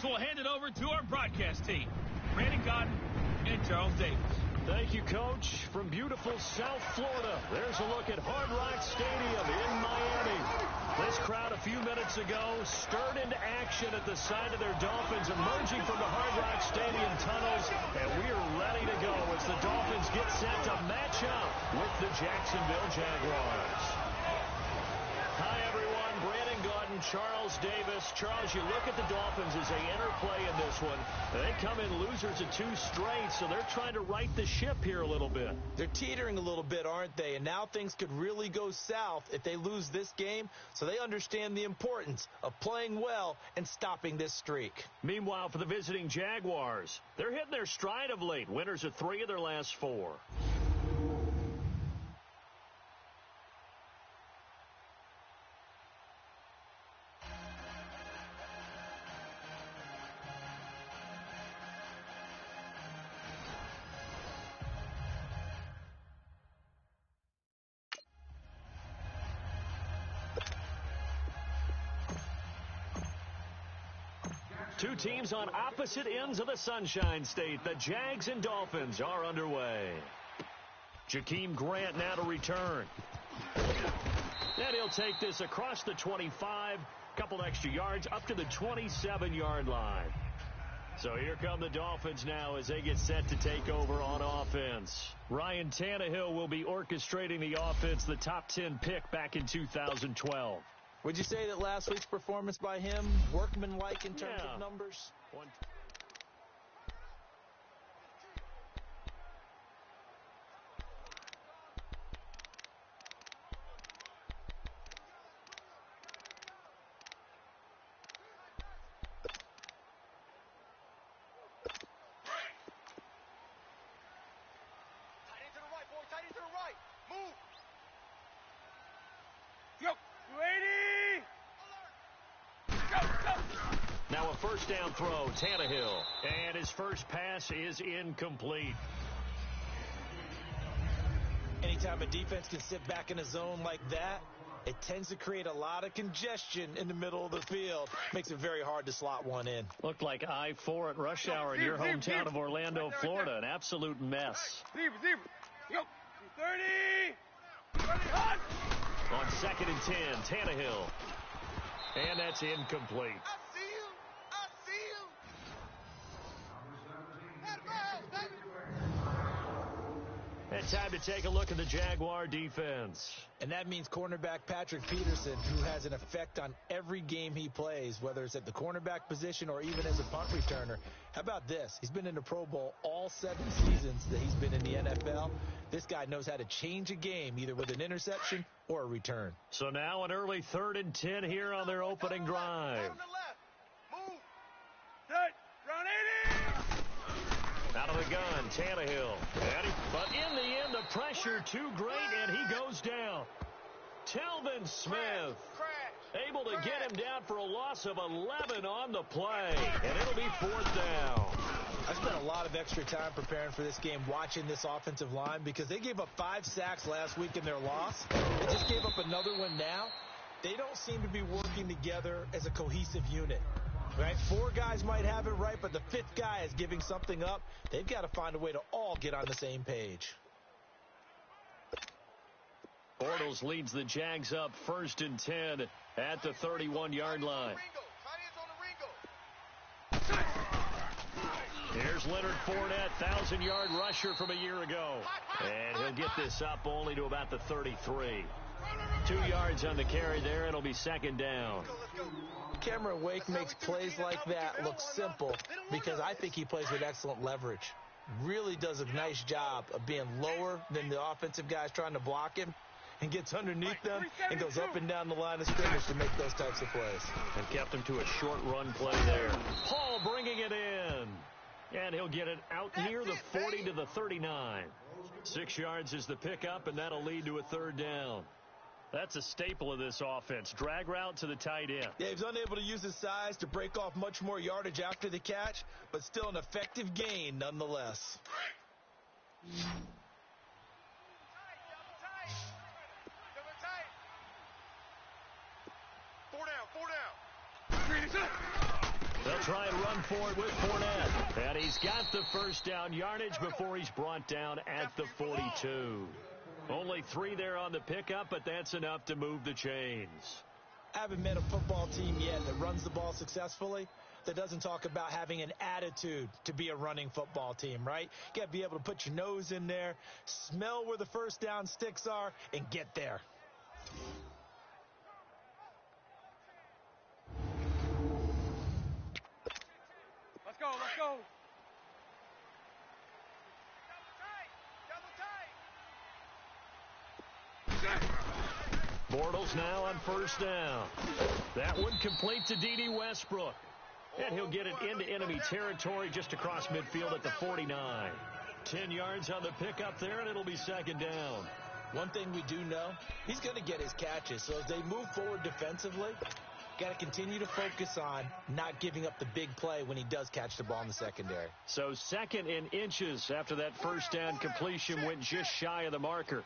So we'll hand it over to our broadcast team, Brandon Gaudin and Charles Davis. Thank you, Coach. From beautiful South Florida, there's a look at Hard Rock Stadium in Miami. This crowd a few minutes ago stirred into action at the side of their Dolphins emerging from the Hard Rock Stadium tunnels, and we are ready to go as the Dolphins get set to match up with the Jacksonville Jaguars. Hi, everyone. Brandon Gaudin, Charles Davis. Charles, you look at the Dolphins as they interplay in this one. They come in losers of 2 straight, so they're trying to right the ship here a little bit. They're teetering a little bit, aren't they? And now things could really go south if they lose this game, so they understand the importance of playing well and stopping this streak. Meanwhile, for the visiting Jaguars, they're hitting their stride of late. Winners of 3 of their last 4. Two teams on opposite ends of the Sunshine State. The Jags and Dolphins are underway. Jakeem Grant now to return. And he'll take this across the 25, couple extra yards up to the 27-yard line. So here come the Dolphins now as they get set to take over on offense. Ryan Tannehill will be orchestrating the offense, the top 10 pick back in 2012. Would you say that last week's performance by him, workmanlike in terms of numbers? Now a first down throw, Tannehill. And his first pass is incomplete. Anytime a defense can sit back in a zone like that, it tends to create a lot of congestion in the middle of the field. Makes it very hard to slot one in. Looked like I-4 at rush hour in your hometown of Orlando, Florida. An absolute mess. 30! Hot! On 2nd and 10, Tannehill. And that's incomplete. And time to take a look at the Jaguar defense. And that means cornerback Patrick Peterson, who has an effect on every game he plays, whether it's at the cornerback position or even as a punt returner. How about this? He's been in the Pro Bowl all 7 seasons that he's been in the NFL. This guy knows how to change a game, either with an interception or a return. So now an early 3rd and 10 here on their opening drive. Out of the gun, Tannehill. But in the end, the pressure too great, and he goes down. Telvin Smith able to get him down for a loss of 11 on the play, and it'll be 4th down. I spent a lot of extra time preparing for this game, watching this offensive line, because they gave up 5 sacks last week in their loss. They just gave up another one now. They don't seem to be working together as a cohesive unit. Right? 4 guys might have it right, but the 5th guy is giving something up. They've got to find a way to all get on the same page. Bortles leads the Jags up 1st and 10 at the 31-yard line. Here's Leonard Fournette, 1,000-yard rusher from a year ago. And he'll get this up only to about the 33. 2 yards on the carry there. It'll be 2nd down. Cameron Wake makes plays like that look simple because I think he plays with excellent leverage. Really does a nice job of being lower than the offensive guys trying to block him and gets underneath them and goes up and down the line of scrimmage to make those types of plays. And kept him to a short run play there. Paul bringing it in. And he'll get it out near the 40 to the 39. 6 yards is the pickup, and that'll lead to a 3rd down. That's a staple of this offense. Drag route to the tight end. Yeah, he's unable to use his size to break off much more yardage after the catch, but still an effective gain nonetheless. They'll try and run for it with Fournette. And he's got the first down yardage before he's brought down at the 42. Only 3 there on the pickup, but that's enough to move the chains. I haven't met a football team yet that runs the ball successfully that doesn't talk about having an attitude to be a running football team, right? You got to be able to put your nose in there, smell where the first down sticks are, and get there. Let's go, let's go. Bortles now on first down. That one complete to D.D. Westbrook. And he'll get it into enemy territory just across midfield at the 49. 10 yards on the pickup there, and it'll be second down. One thing we do know, he's going to get his catches. So as they move forward defensively, got to continue to focus on not giving up the big play when he does catch the ball in the secondary. So 2nd and inches after that first down completion went just shy of the marker.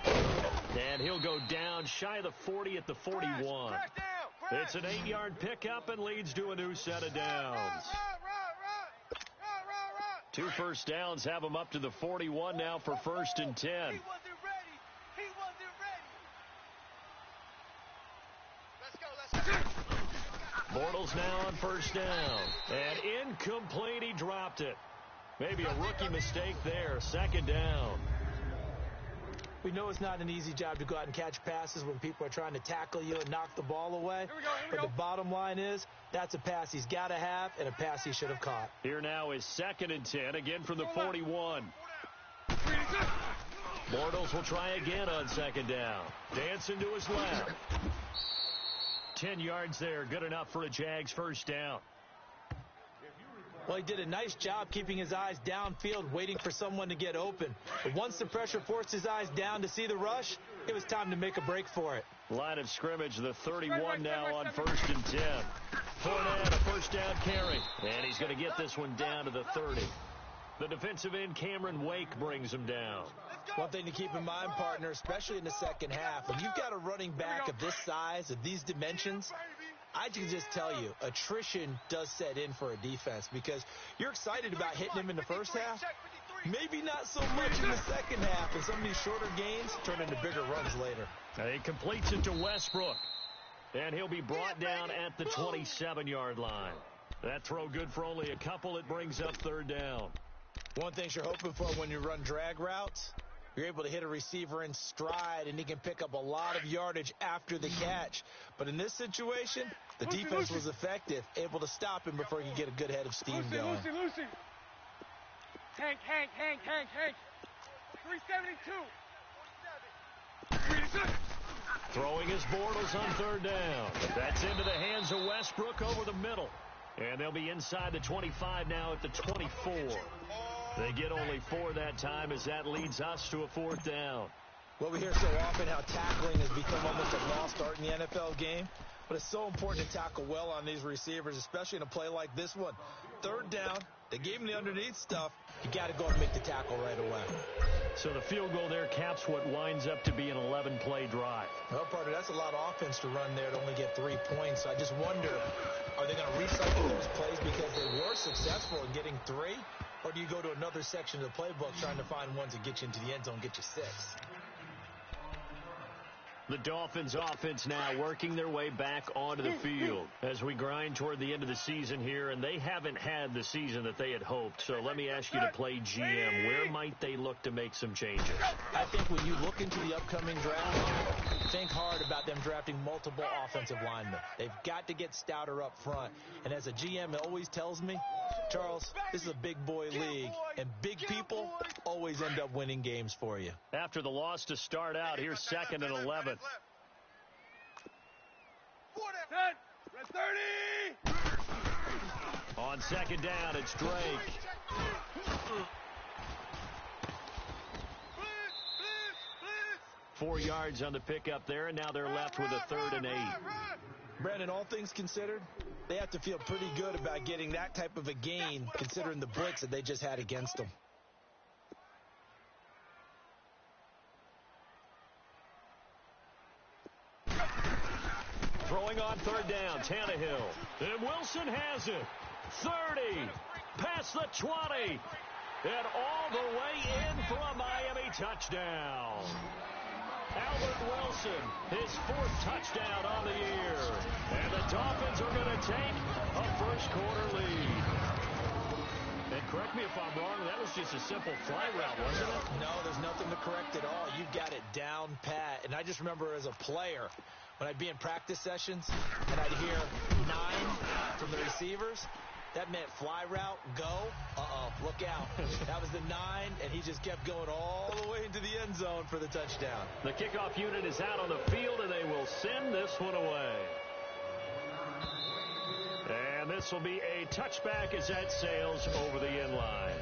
And he'll go down shy of the 40 at the 41. It's an 8-yard pickup and leads to a new set of downs. 2 first downs have him up to the 41 now for 1st and 10. He wasn't ready. He wasn't ready. Let's go. Bortles now on first down. And incomplete. He dropped it. Maybe a rookie mistake there. 2nd down. We know it's not an easy job to go out and catch passes when people are trying to tackle you and knock the ball away. But the bottom line is, that's a pass he's got to have and a pass he should have caught. Here now is 2nd and 10, again from the 41. Bortles will try again on 2nd down. Dancing to his left. 10 yards there, good enough for a Jags first down. Well, he did a nice job keeping his eyes downfield, waiting for someone to get open. But once the pressure forced his eyes down to see the rush, it was time to make a break for it. Line of scrimmage, the 31 now on 1st and 10. Fournette, a first down carry. And he's going to get this one down to the 30. The defensive end, Cameron Wake, brings him down. One thing to keep in mind, partner, especially in the second half, when you've got a running back of this size, of these dimensions, I can just tell you, attrition does set in for a defense because you're excited about hitting him in the first half. Maybe not so much in the second half, and some of these shorter gains turn into bigger runs later. He completes it to Westbrook, and he'll be brought down at the 27-yard line. That throw good for only a couple. It brings up 3rd down. One thing you're hoping for when you run drag routes, you're able to hit a receiver in stride, and he can pick up a lot of yardage after the catch. But in this situation, the defense was effective, able to stop him before he could get a good head of steam going. Lucy. Hank. 372. Throwing his Bortles on 3rd down. That's into the hands of Westbrook over the middle. And they'll be inside the 25 now at the 24. They get only 4 that time as that leads us to a 4th down. Well, we hear so often how tackling has become almost a lost art in the NFL game. But it's so important to tackle well on these receivers, especially in a play like this one. 3rd down, they gave him the underneath stuff. You got to go and make the tackle right away. So the field goal there caps what winds up to be an 11-play drive. Well, partner, that's a lot of offense to run there to only get 3 points. So I just wonder, are they going to recycle those plays because they were successful in getting 3? Or do you go to another section of the playbook trying to find ones that get you into the end zone, get you 6? The Dolphins offense now working their way back onto the field as we grind toward the end of the season here, and they haven't had the season that they had hoped. So let me ask you to play GM. Where might they look to make some changes? I think when you look into the upcoming draft, think hard about them drafting multiple offensive linemen. They've got to get stouter up front. And as a GM, it always tells me, Charles, this is a big boy league, and big people always end up winning games for you. After the loss to start out, here's 2nd and 11. 30. On 2nd down, it's Drake. 4 yards on the pickup there, and now they're left with a 3rd and 8. Brandon, all things considered, they have to feel pretty good about getting that type of a gain considering the blitz that they just had against them. Throwing on third down, Tannehill. And Wilson has it. 30, past the 20, and all the way in for a Miami touchdown. Albert Wilson, his 4th touchdown on the year. And the Dolphins are going to take a first-quarter lead. And correct me if I'm wrong, that was just a simple fly route, wasn't it? No, there's nothing to correct at all. You've got it down pat. And I just remember as a player, when I'd be in practice sessions and I'd hear 9 from the receivers, that meant fly route, go, look out. That was the 9, and he just kept going all the way into the end zone for the touchdown. The kickoff unit is out on the field, and they will send this one away. And this will be a touchback as that sails over the end line.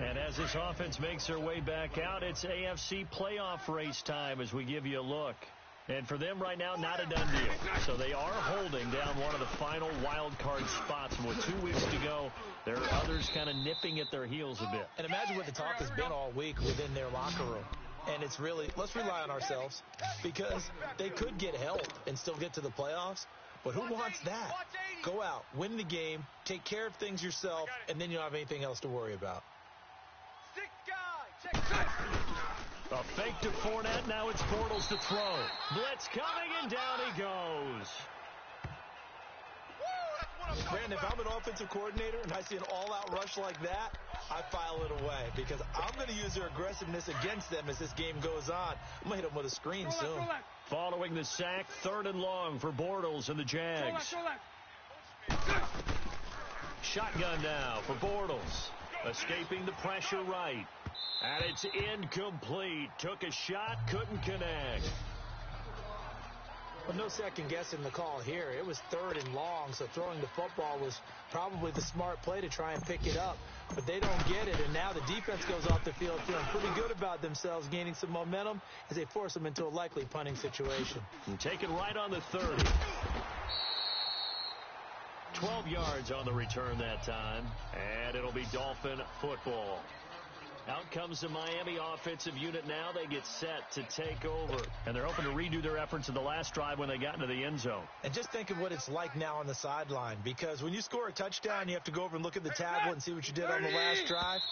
And as this offense makes their way back out, it's AFC playoff race time as we give you a look. And for them right now, not a done deal. So they are holding down one of the final wild card spots. And with 2 weeks to go, there are others kind of nipping at their heels a bit. And imagine what the talk has been all week within their locker room. And it's really, let's rely on ourselves, because they could get help and still get to the playoffs. But who wants that? Go out, win the game, take care of things yourself, and then you don't have anything else to worry about. A fake to Fournette. Now it's Bortles to throw. Blitz coming, and down he goes. Brandon, if I'm an offensive coordinator and I see an all-out rush like that, I file it away, because I'm going to use their aggressiveness against them as this game goes on. I'm going to hit them with a screen soon. Following the sack, 3rd and long for Bortles and the JAX. Shotgun now for Bortles. Escaping the pressure right. And it's incomplete. Took a shot, couldn't connect. Well, no second guessing the call here. It was 3rd and long, so throwing the football was probably the smart play to try and pick it up. But they don't get it, and now the defense goes off the field feeling pretty good about themselves, gaining some momentum as they force them into a likely punting situation. And taken right on the 30. 12 yards on the return that time, and it'll be Dolphin football. Out comes the Miami offensive unit now. They get set to take over. And they're hoping to redo their efforts in the last drive when they got into the end zone. And just think of what it's like now on the sideline, because when you score a touchdown, you have to go over and look at the tablet and see what you did on the last drive.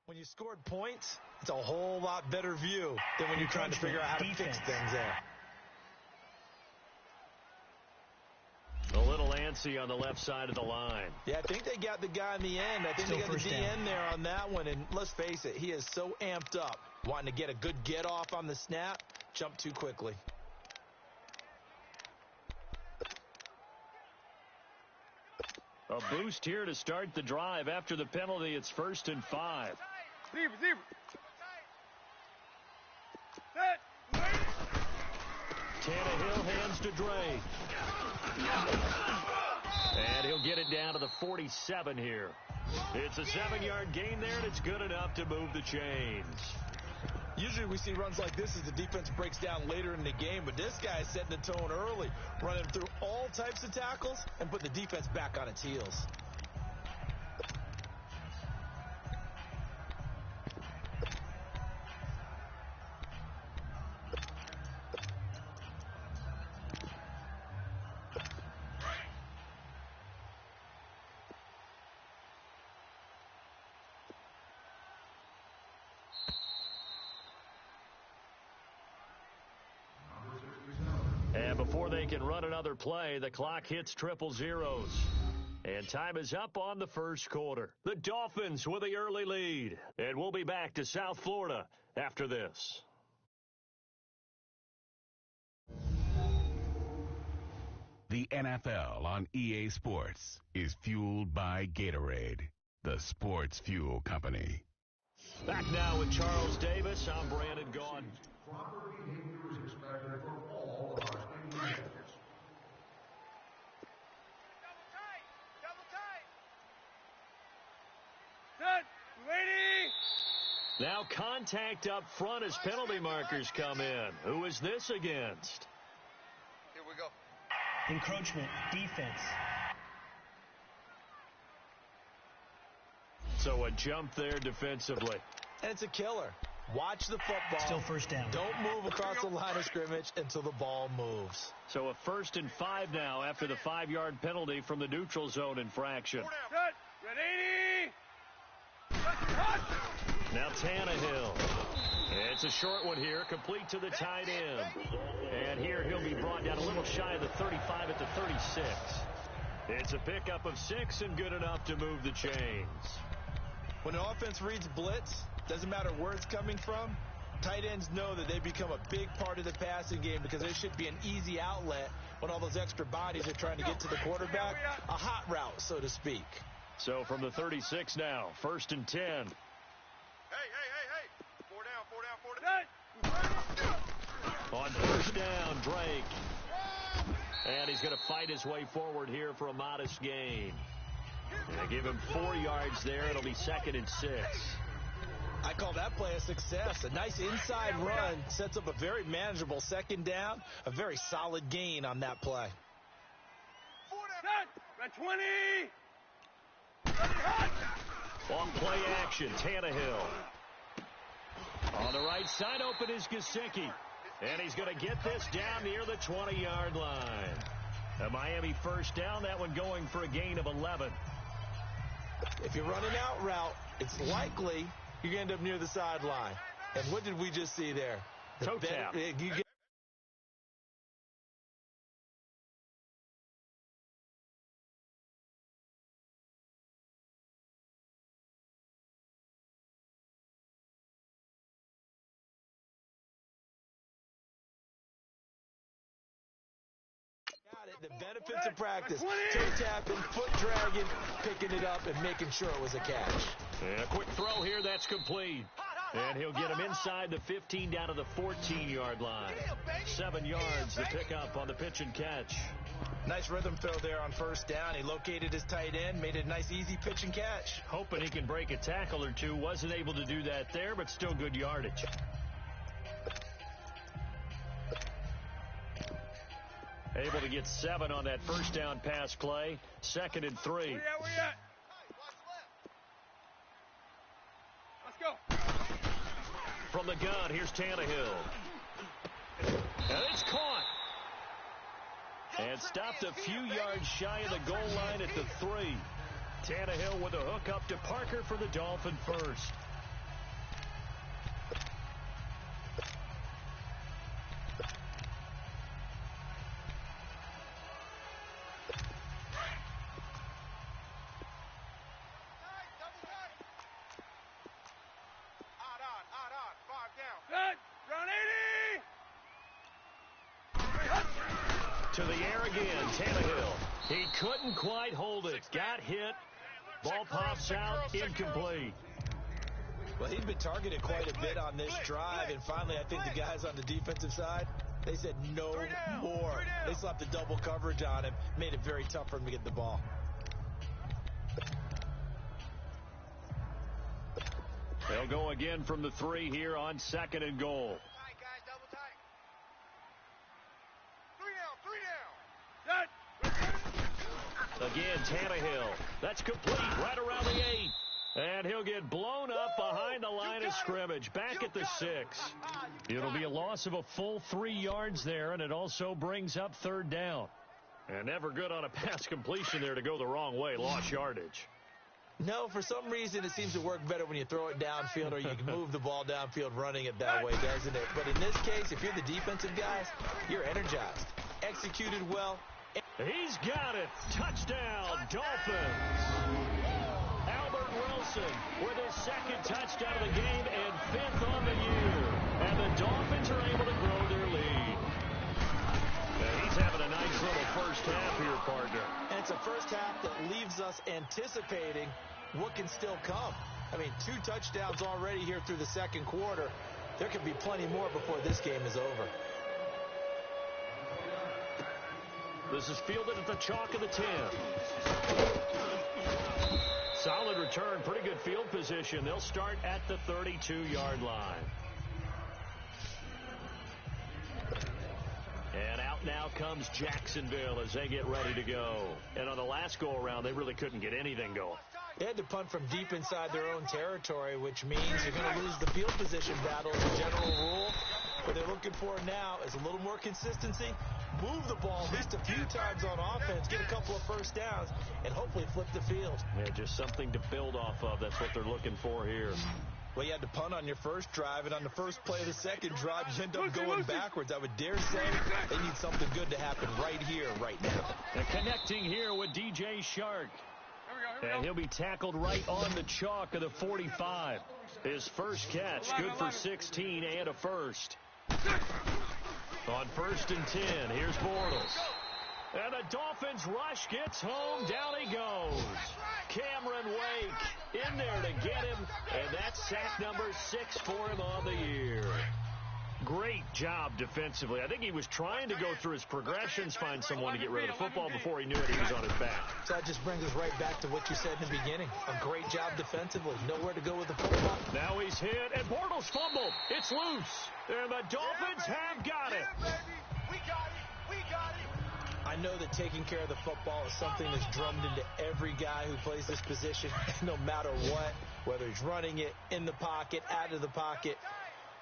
When you scored points, it's a whole lot better view than when you're trying to figure out how to fix things there. A little antsy on the left side of the line. Yeah, I think they got the guy in the end. I think they got the DN there on that one. And let's face it, he is so amped up, wanting to get a good get-off on the snap, jump too quickly. A boost here to start the drive. After the penalty, it's 1st and 5. Tannehill hands to Dre. And he'll get it down to the 47 here. It's a 7-yard gain there, and it's good enough to move the chains. Usually we see runs like this as the defense breaks down later in the game, but this guy is setting the tone early, running through all types of tackles and put the defense back on its heels. And before they can run another play, the clock hits 000. And time is up on the first quarter. The Dolphins with the early lead. And we'll be back to South Florida after this. The NFL on EA Sports is fueled by Gatorade, the sports fuel company. Back now with Charles Davis. I'm Brandon Gaudin. Proper behavior is expected from all of our students. Now contact up front as penalty markers come in. Who is this against? Here we go. Encroachment, defense. So a jump there defensively. And it's a killer. Watch the football. Still first down. Don't move across the line of scrimmage until the ball moves. So a 1st and 5 now after the 5-yard penalty from the neutral zone infraction. Now Tannehill. It's a short one here, complete to the tight end. And here he'll be brought down a little shy of the 35 at the 36. It's a pickup of 6 and good enough to move the chains. When an offense reads blitz, doesn't matter where it's coming from, tight ends know that they become a big part of the passing game because there should be an easy outlet when all those extra bodies are trying to get to the quarterback. A hot route, so to speak. So from the 36 now, 1st and 10. Hey. 4 down. On 1st down, Drake. And he's going to fight his way forward here for a modest gain. And they give him 4 yards there. It'll be 2nd and 6. I call that play a success. A nice inside run sets up a very manageable 2nd down. A very solid gain on that play. 20. Off play action, Tannehill. On the right side, open is Gesicki. And he's going to get this down near the 20-yard line. A Miami 1st down, that one going for a gain of 11. If you're running out route, it's likely you're going to end up near the sideline. And what did we just see there? Toe tap. The benefits of practice. Toe tapping, foot dragging, picking it up, and making sure it was a catch. And a quick throw here, that's complete. And he'll get him inside the 15 down to the 14-yard line. 7 yards to pick up on the pitch and catch. Nice rhythm fill there on 1st down. He located his tight end, made it a nice easy pitch and catch. Hoping he can break a tackle or two. Wasn't able to do that there, but still good yardage. Able to get 7 on that 1st down pass play. 2nd and 3. Where you at? Let's go. From the gun, here's Tannehill. And it's caught. And stopped a few yards shy of the goal line at the 3. Tannehill with a hook up to Parker for the Dolphin 1st. To the air again, Tannehill. He couldn't quite hold it. Got hit. Ball pops out, incomplete. Well, he'd been targeted quite a bit on this drive, and finally I think the guys on the defensive side, they said no more. They slapped the double coverage on him, made it very tough for him to get the ball. They'll go again from the 3 here on 2nd and goal. Again, Tannehill. That's complete right around the 8. And he'll get blown up behind the line of scrimmage. Back at the 6. It'll be a loss of a full 3 yards there, and it also brings up 3rd down. And never good on a pass completion there to go the wrong way. Lost yardage. No, for some reason it seems to work better when you throw it downfield or you can move the ball downfield running it that way, doesn't it? But in this case, if you're the defensive guys, you're energized. Executed well. He's got it. Touchdown, Dolphins. Albert Wilson with his 2nd touchdown of the game and 5th on the year. And the Dolphins are able to grow their lead. And he's having a nice little 1st half here, partner. And it's a 1st half that leaves us anticipating what can still come. I mean, 2 touchdowns already here through the 2nd quarter. There could be plenty more before this game is over. This is fielded at the chalk of the 10. Solid return, pretty good field position. They'll start at the 32-yard line. And out now comes Jacksonville as they get ready to go. And on the last go-around, they really couldn't get anything going. They had to punt from deep inside their own territory, which means you're going to lose the field position battle as a general rule. What they're looking for now is a little more consistency, move the ball at least a few times on offense, get a couple of first downs, and hopefully flip the field. Yeah, just something to build off of. That's what they're looking for here. Well, you had to punt on your first drive, and on the first play of the second drive, you end up going backwards. I would dare say they need something good to happen right here, right now. And connecting here with DJ Shark. And he'll be tackled right on the chalk of the 45. His first catch, good for 16 and a first. On 1st and 10, here's Bortles. And the Dolphins rush gets home. Down he goes. Cameron Wake in there to get him. And that's sack number 6 for him on the year. Great job defensively. I think he was trying to go through his progressions, find someone to get rid of the football. Before he knew it, he was on his back. So that just brings us right back to what you said in the beginning. A great job defensively. Nowhere to go with the football. Now he's hit, and Bortles fumbled. It's loose. And the Dolphins have got it. We got it. We got it. I know that taking care of the football is something that's drummed into every guy who plays this position, no matter what, whether he's running it, in the pocket, out of the pocket.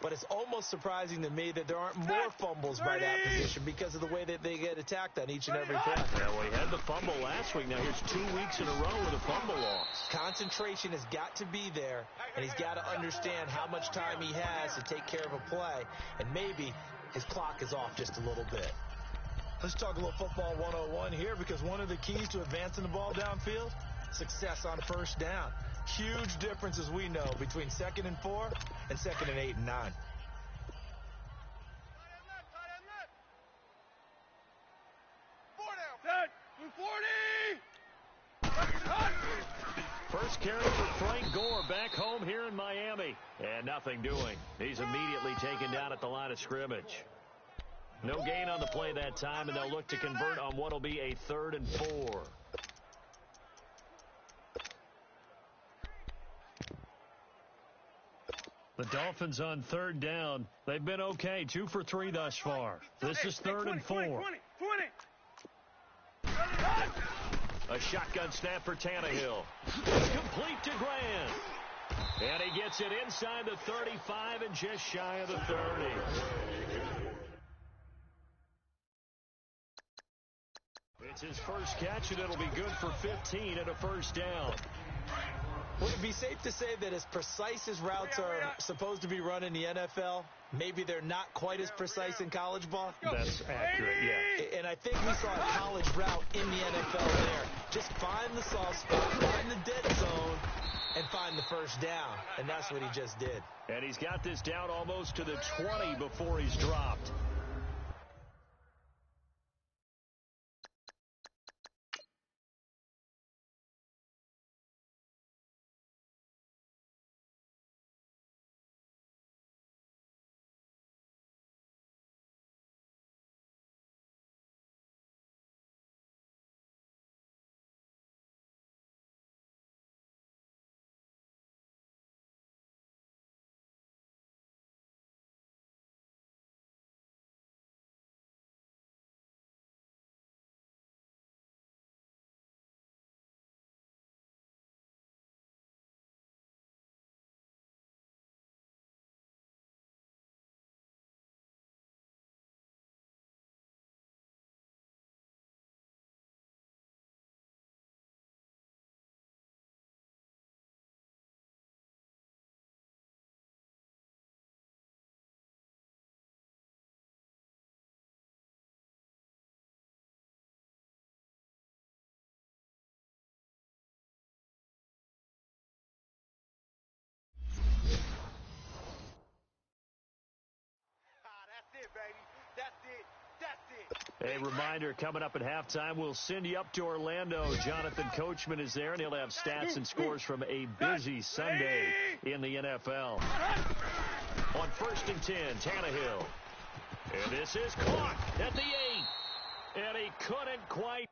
But it's almost surprising to me that there aren't more fumbles by that position because of the way that they get attacked on each and every play. Yeah, well, he had the fumble last week. Now here's 2 weeks in a row with a fumble loss. Concentration has got to be there, and he's got to understand how much time he has to take care of a play, and maybe his clock is off just a little bit. Let's talk a little football 101 here, because one of the keys to advancing the ball downfield, success on first down. Huge difference, as we know, between 2nd and 4 and 2nd and 8 and 9. First carry for Frank Gore back home here in Miami. And nothing doing. He's immediately taken down at the line of scrimmage. No gain on the play that time, and they'll look to convert on what will be a 3rd and 4. The Dolphins on 3rd down. They've been okay. 2 for 3 thus far. This is 3rd and 4. 20. A shotgun snap for Tannehill. It's complete to Grant. And he gets it inside the 35 and just shy of the 30. It's his first catch, and it'll be good for 15 and a first down. Would it be safe to say that as precise as routes are supposed to be run in the NFL, maybe they're not quite as precise in college ball? That's accurate, yeah. And I think we saw a college route in the NFL there. Just find the soft spot, find the dead zone, and find the first down. And that's what he just did. And he's got this down almost to the 20 before he's dropped. A reminder, coming up at halftime, we'll send you up to Orlando. Jonathan Coachman is there, and he'll have stats and scores from a busy Sunday in the NFL. On 1st and 10, Tannehill. And this is caught at the 8. And he couldn't quite